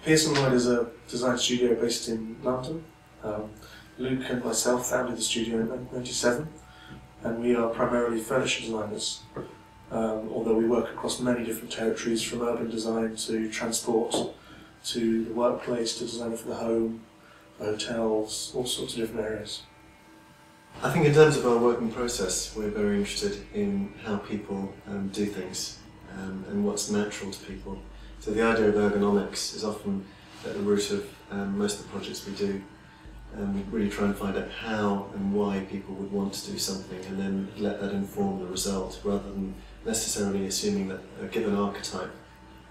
Pearson Lloyd is a design studio based in London. Luke and myself founded the studio in 1997, and we are primarily furniture designers, although we work across many different territories, from urban design to transport, to the workplace, to design for the home, hotels, all sorts of different areas. I think in terms of our working process, we're very interested in how people do things and what's natural to people. So the idea of ergonomics is often at the root of most of the projects we do. We really try and find out how and why people would want to do something, and then let that inform the result, rather than necessarily assuming that a given archetype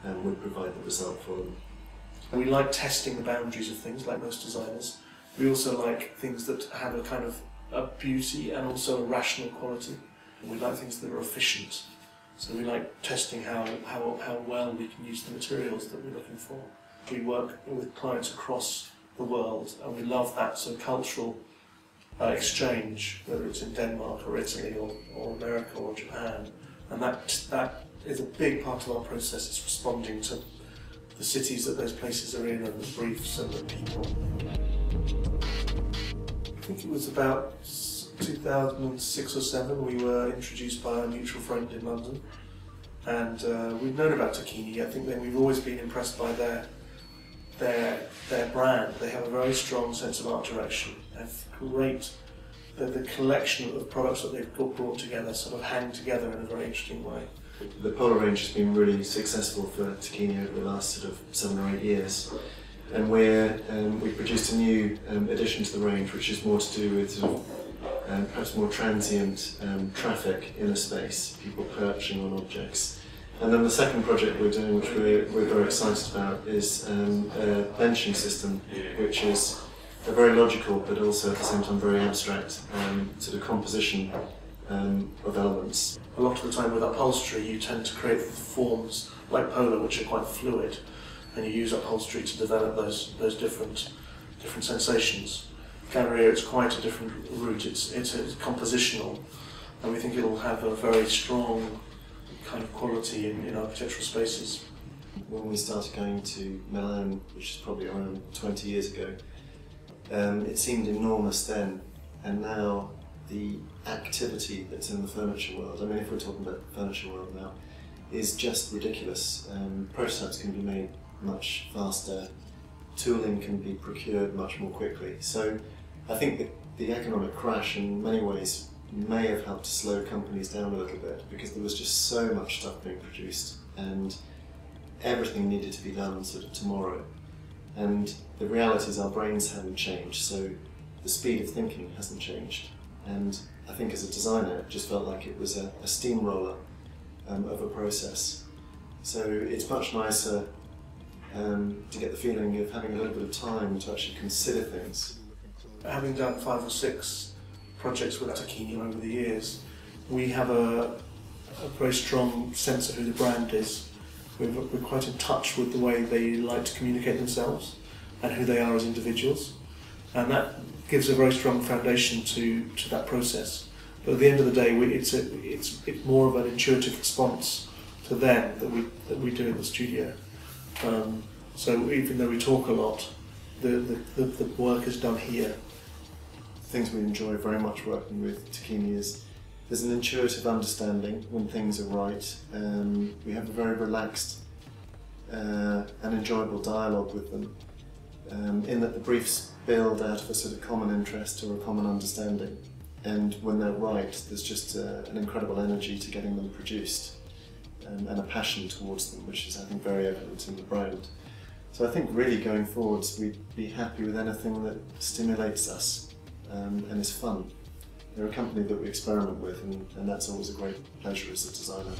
would provide the result for them. And we like testing the boundaries of things, like most designers. We also like things that have a kind of a beauty and also a rational quality. And we like things that are efficient. So we like testing how well we can use the materials that we're looking for. We work with clients across the world, and we love that sort of cultural exchange, whether it's in Denmark or Italy or America or Japan. And that is a big part of our process. It's responding to the cities that those places are in, and the briefs and the people. I think it was about 2006 or 7 we were introduced by a mutual friend in London, and we've known about Tacchini. I think that we've always been impressed by their brand. They have a very strong sense of art direction. They have great, the collection of products that they've brought together sort of hang together in a very interesting way. The Polar range has been really successful for Tacchini over the last sort of 7 or 8 years, and we've produced a new addition to the range, which is more to do with sort of perhaps more transient traffic in a space, people perching on objects. And then the second project we're doing, which we're very excited about, is a benching system, which is a very logical but also at the same time very abstract sort of composition of elements. A lot of the time with upholstery you tend to create forms like Polar, which are quite fluid, and you use upholstery to develop those different sensations. Galleria, it's quite a different route. It's compositional, and we think it'll have a very strong kind of quality in architectural spaces. When we started going to Milan, which is probably around 20 years ago, it seemed enormous then, and now the activity that's in the furniture world, I mean, if we're talking about the furniture world now, is just ridiculous. Prototypes can be made much faster, tooling can be procured much more quickly. So I think that the economic crash in many ways may have helped to slow companies down a little bit, because there was just so much stuff being produced and everything needed to be done sort of tomorrow. And the reality is our brains haven't changed, so the speed of thinking hasn't changed. And I think as a designer it just felt like it was a steamroller of a process. So it's much nicer to get the feeling of having a little bit of time to actually consider things. Having done 5 or 6 projects with Tacchini over the years, we have a very strong sense of who the brand is. We're quite in touch with the way they like to communicate themselves and who they are as individuals, and that gives a very strong foundation to that process. But at the end of the day, it's more of an intuitive response to them that we do in the studio. So even though we talk a lot, the work is done here. Things we enjoy very much working with Tacchini is there's an intuitive understanding when things are right. We have a very relaxed and enjoyable dialogue with them, in that the briefs build out of a sort of common interest or a common understanding, and when they're right there's just an incredible energy to getting them produced, and a passion towards them, which is I think very evident in the brand. So I think really going forwards we'd be happy with anything that stimulates us and is fun. They're a company that we experiment with, and that's always a great pleasure as a designer.